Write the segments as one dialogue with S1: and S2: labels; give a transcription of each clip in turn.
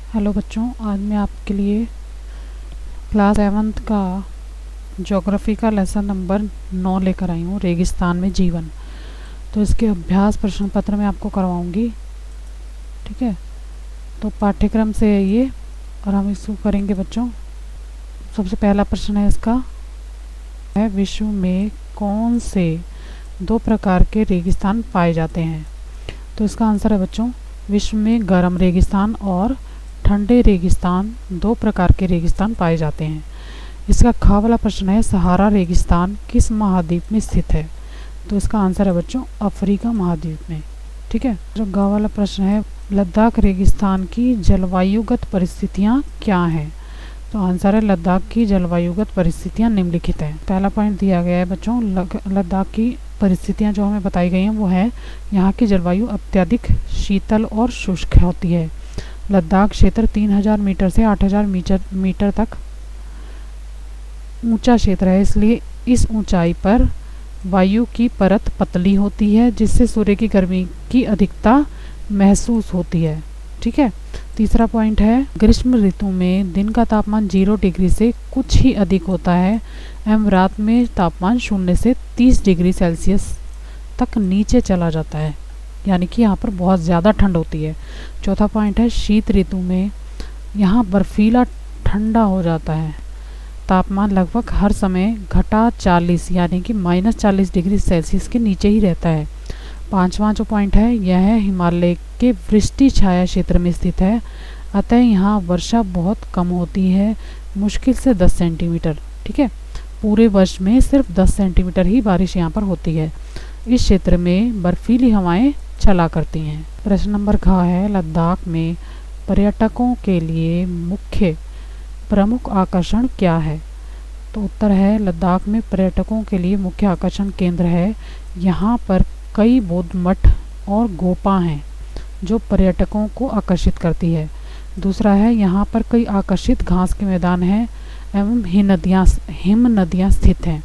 S1: Hello बच्चों, आज मैं आपके लिए क्लास 7th का ज्योग्राफी का लेसन नंबर 9 लेकर आई हूँ, रेगिस्तान में जीवन। तो इसके अभ्यास प्रश्न पत्र मैं आपको करवाऊँगी। ठीक है, तो पाठ्यक्रम से है ये और हम इसको करेंगे बच्चों। सबसे पहला प्रश्न है इसका है, विश्व में कौन से 2 प्रकार के रेगिस्तान पाए जाते हैं? तो इसका आंसर है बच्चों, विश्व में गर्म रेगिस्तान और ठंडे रेगिस्तान 2 प्रकार के रेगिस्तान पाए जाते हैं। इसका ख वाला प्रश्न है, सहारा रेगिस्तान किस महाद्वीप में स्थित है? तो इसका आंसर है बच्चों, अफ्रीका महाद्वीप में। ठीक है। जो ग वाला प्रश्न है, लद्दाख रेगिस्तान की जलवायुगत परिस्थितियाँ क्या हैं? तो आंसर है, लद्दाख की जलवायुगत परिस्थितियाँ निम्नलिखित हैं। पहला पॉइंट दिया गया है बच्चों, लद्दाख की परिस्थितियाँ जो हमें बताई गई हैं वो है, यहाँ की जलवायु अत्यधिक शीतल और शुष्क होती है। लद्दाख क्षेत्र 3000 मीटर से 8000 मीटर तक ऊंचा क्षेत्र है, इसलिए इस ऊंचाई पर वायु की परत पतली होती है, जिससे सूर्य की गर्मी की अधिकता महसूस होती है। ठीक है। तीसरा पॉइंट है, ग्रीष्म ऋतु में दिन का तापमान 0 डिग्री से कुछ ही अधिक होता है एवं रात में तापमान 0 से 30 डिग्री सेल्सियस तक नीचे चला जाता है, यानी कि यहाँ पर बहुत ज़्यादा ठंड होती है। चौथा पॉइंट है, शीत ऋतु में यहाँ बर्फीला ठंडा हो जाता है, तापमान लगभग हर समय घटा 40 यानी कि -40 डिग्री सेल्सियस के नीचे ही रहता है। पांचवा जो पॉइंट है, यह है हिमालय के वृष्टि छाया क्षेत्र में स्थित है, अतः यहाँ वर्षा बहुत कम होती है, मुश्किल से 10 सेंटीमीटर। ठीक है, पूरे वर्ष में सिर्फ 10 सेंटीमीटर ही बारिश यहाँ पर होती है। इस क्षेत्र में बर्फीली हवाएं चला करती हैं। प्रश्न नंबर घ है, लद्दाख में पर्यटकों के लिए मुख्य प्रमुख आकर्षण क्या है? तो उत्तर है, लद्दाख में पर्यटकों के लिए मुख्य आकर्षण केंद्र है। यहाँ पर कई बौद्ध मठ और गोपा हैं जो पर्यटकों को आकर्षित करती है। दूसरा है, यहाँ पर कई आकर्षित घास के मैदान हैं एवं हिम नदियाँ स्थित हैं।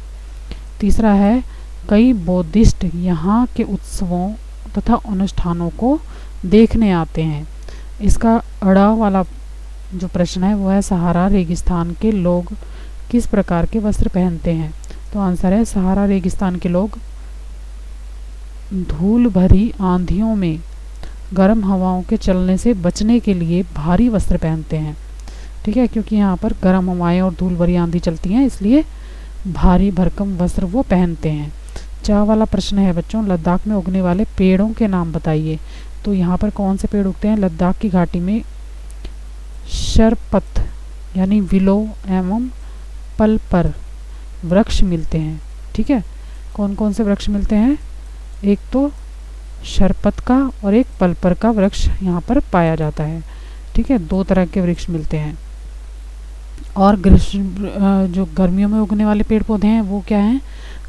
S1: तीसरा है, कई बौद्धिस्ट यहाँ के उत्सवों तथा अनुष्ठानों को देखने आते हैं। इसका अड़ा वाला जो प्रश्न है वो है, सहारा रेगिस्तान के लोग किस प्रकार के वस्त्र पहनते हैं? तो आंसर है, सहारा रेगिस्तान के लोग धूल भरी आंधियों में गर्म हवाओं के चलने से बचने के लिए भारी वस्त्र पहनते हैं। ठीक है, क्योंकि यहाँ पर गर्म हवाएं और धूल भरी आंधी चलती हैं, इसलिए भारी भरकम वस्त्र वो पहनते हैं। चा वाला प्रश्न है बच्चों, लद्दाख में उगने वाले पेड़ों के नाम बताइए। तो यहाँ पर कौन से पेड़ उगते हैं? लद्दाख की घाटी में शरपत यानी विलो एवं पल्पर वृक्ष मिलते हैं। ठीक है, कौन कौन से वृक्ष मिलते हैं? एक तो शरपत का और एक पल्पर का वृक्ष यहाँ पर पाया जाता है। ठीक है, 2 तरह के वृक्ष मिलते हैं। और जो गर्मियों में उगने वाले पेड़ पौधे हैं वो क्या हैं?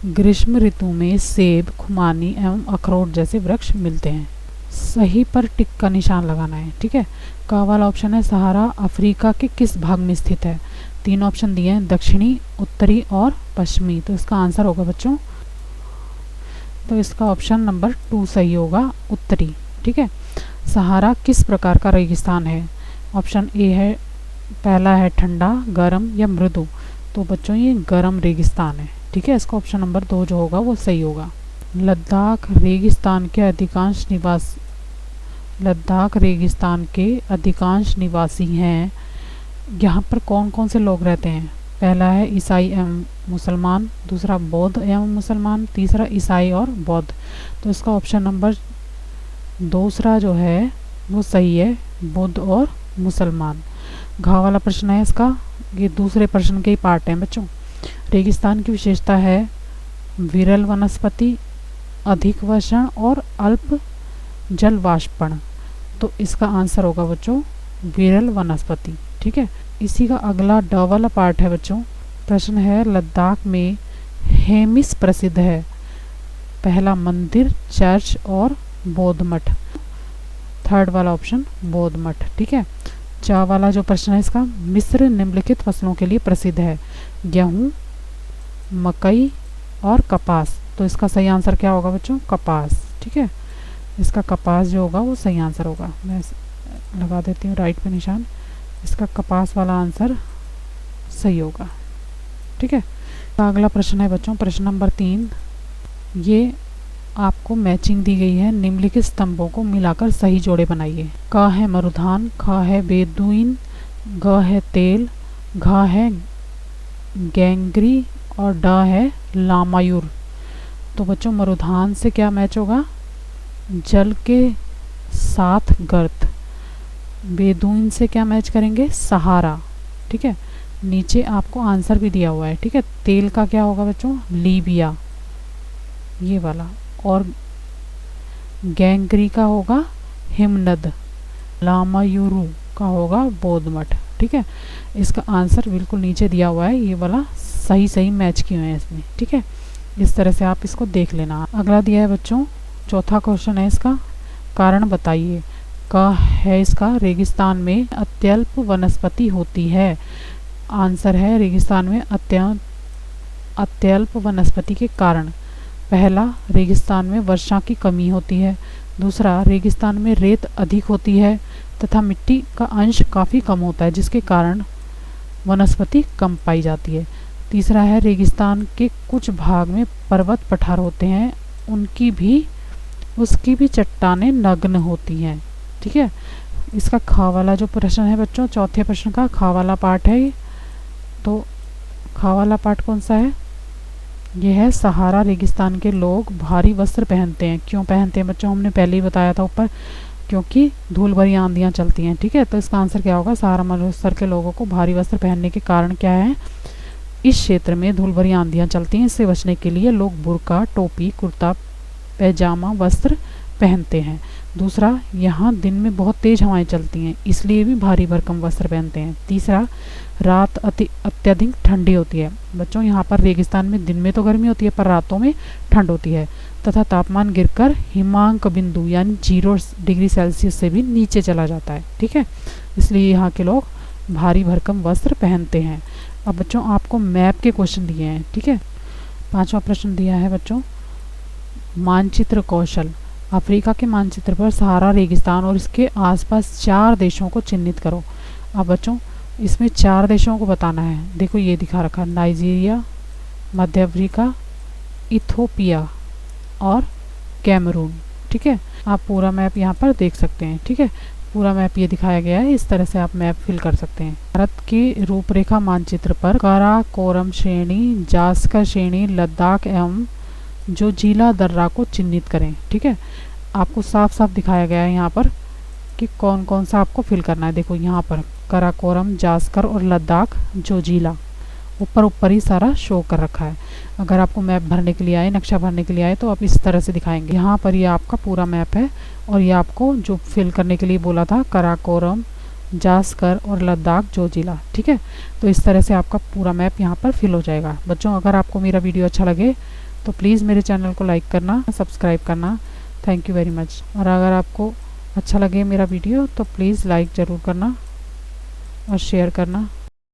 S1: ग्रीष्म ऋतु में सेब, खुमानी एवं अखरोट जैसे वृक्ष मिलते हैं। सही पर टिक का निशान लगाना है। ठीक है, का वाला ऑप्शन है, सहारा अफ्रीका के किस भाग में स्थित है? 3 ऑप्शन दिए हैं, दक्षिणी, उत्तरी और पश्चिमी। तो इसका आंसर होगा बच्चों, तो इसका ऑप्शन नंबर 2 सही होगा, उत्तरी। ठीक है, सहारा किस प्रकार का रेगिस्तान है? ऑप्शन ए है, पहला है ठंडा, गर्म या मृदु। तो बच्चों ये गर्म रेगिस्तान है। ठीक है, इसका ऑप्शन नंबर 2 जो होगा वो सही होगा। लद्दाख रेगिस्तान के अधिकांश निवासी हैं। यहाँ पर कौन कौन से लोग रहते हैं? पहला है ईसाई एवं मुसलमान, दूसरा बौद्ध एवं मुसलमान, तीसरा ईसाई और बौद्ध। तो इसका ऑप्शन नंबर 2 जो है वो सही है, बुद्ध और मुसलमान। घा वाला प्रश्न है इसका, ये दूसरे प्रश्न के ही पार्ट हैं बच्चों। रेगिस्तान की विशेषता है विरल वनस्पति, अधिक वर्षण और अल्प जल वाष्पण। तो इसका आंसर होगा बच्चों, विरल वनस्पति। ठीक है, इसी का अगला ड वाला पार्ट है बच्चों। प्रश्न है, लद्दाख में हेमिस प्रसिद्ध है। पहला मंदिर, चर्च और बौद्ध मठ। 3rd वाला ऑप्शन बौद्ध मठ। ठीक है, चा वाला जो प्रश्न है इसका, मिस्र निम्नलिखित फसलों के लिए प्रसिद्ध है, गेहूँ, मकई और कपास। तो इसका सही आंसर क्या होगा बच्चों? कपास। ठीक है, इसका कपास जो होगा वो सही आंसर होगा। मैं लगा देती हूँ राइट पे निशान। इसका कपास वाला आंसर सही होगा। ठीक है। अगला प्रश्न है बच्चों, प्रश्न नंबर 3। ये आपको मैचिंग दी गई है, निम्नलिखित स्तंभों को मिलाकर सही जोड़े बनाइए। क है मरुधान, ख है बेदुइन, ग है तेल, घ है गैंग्री और ड है लामायूर। तो बच्चों मरुधान से क्या मैच होगा? जल के साथ गर्त। बेदुइन से क्या मैच करेंगे? सहारा। ठीक है, नीचे आपको आंसर भी दिया हुआ है। ठीक है, तेल का क्या होगा बच्चों? लीबिया, ये वाला। और गैंग्री का होगा हिमनद, लामायूरू का होगा बौद्ध मठ। ठीक है, इसका आंसर बिल्कुल नीचे दिया हुआ है, ये वाला सही मैच किए हुए हैं इसमें। ठीक है, इस तरह से आप इसको देख लेना। अगला दिया है बच्चों, चौथा क्वेश्चन है इसका, कारण बताइए। क है इसका, रेगिस्तान में अत्यल्प वनस्पति होती है। आंसर है रेगिस्तान में अत्यल्प वनस्पति के कारण। पहला, रेगिस्तान में वर्षा की कमी होती है। दूसरा, रेगिस्तान में रेत अधिक होती है तथा मिट्टी का अंश काफ़ी कम होता है, जिसके कारण वनस्पति कम पाई जाती है। तीसरा है, रेगिस्तान के कुछ भाग में पर्वत पठार होते हैं, उसकी भी चट्टानें नग्न होती हैं। ठीक है, इसका खा वाला जो प्रश्न है बच्चों, चौथे प्रश्न का खा वाला पार्ट है। तो खा वाला पार्ट कौन सा है? ये है, सहारा रेगिस्तान के लोग भारी वस्त्र पहनते हैं। क्यों पहनते हैं बच्चों? हमने पहले ही बताया था ऊपर, क्योंकि धूल भरी आंधियाँ चलती हैं। ठीक है, तो इसका आंसर क्या होगा? सहारा मरुस्थल के लोगों को भारी वस्त्र पहनने के कारण क्या है? इस क्षेत्र में धूल भरी आंधियाँ चलती हैं, इससे बचने के लिए लोग बुर्का, टोपी, कुर्ता पैजामा वस्त्र पहनते हैं। दूसरा, यहाँ दिन में बहुत तेज हवाएं चलती हैं, इसलिए भी भारी भरकम वस्त्र पहनते हैं। तीसरा, रात अत्यधिक ठंडी होती है। बच्चों यहाँ पर रेगिस्तान में दिन में तो गर्मी होती है पर रातों में ठंड होती है तथा तापमान गिरकर हिमांक बिंदु यानी 0 डिग्री सेल्सियस से भी नीचे चला जाता है। ठीक है, इसलिए यहाँ के लोग भारी भरकम वस्त्र पहनते हैं। अब बच्चों आपको मैप के क्वेश्चन दिए हैं। ठीक है, 5वां प्रश्न दिया है बच्चों, मानचित्र कौशल। अफ्रीका के मानचित्र पर सहारा रेगिस्तान और इसके आसपास 4 देशों को चिन्हित करो। अब बच्चों इसमें 4 देशों को बताना है। देखो ये दिखा रखा है, नाइजीरिया, मध्य अफ्रीका, इथोपिया और कैमरून। ठीक है, आप पूरा मैप यहाँ पर देख सकते हैं। ठीक है, पूरा मैप ये दिखाया गया है, इस तरह से आप मैप फिल कर सकते हैं। भारत की रूपरेखा मानचित्र पर काराकोरम श्रेणी, जास्कर श्रेणी, लद्दाख एवं जोजिला दर्रा को चिन्हित करें। ठीक है, आपको साफ साफ दिखाया गया है यहाँ पर कि कौन कौन सा आपको फिल करना है। देखो यहाँ पर काराकोरम, जास्कर और लद्दाख, जोजिला ऊपर ही सारा शो कर रखा है। अगर आपको मैप भरने के लिए आए, नक्शा भरने के लिए आए, तो आप इस तरह से दिखाएंगे। यहाँ पर ये आपका पूरा मैप है और ये आपको जो फिल करने के लिए बोला था, काराकोरम, जास्कर और लद्दाख, जोजिला। ठीक है, तो इस तरह से आपका पूरा मैप यहाँ पर फिल हो जाएगा। बच्चों अगर आपको मेरा वीडियो अच्छा लगे तो प्लीज़ मेरे चैनल को लाइक करना, सब्सक्राइब करना। Thank you very much. और अगर आपको अच्छा लगे मेरा वीडियो तो प्लीज़ लाइक ज़रूर करना और शेयर करना।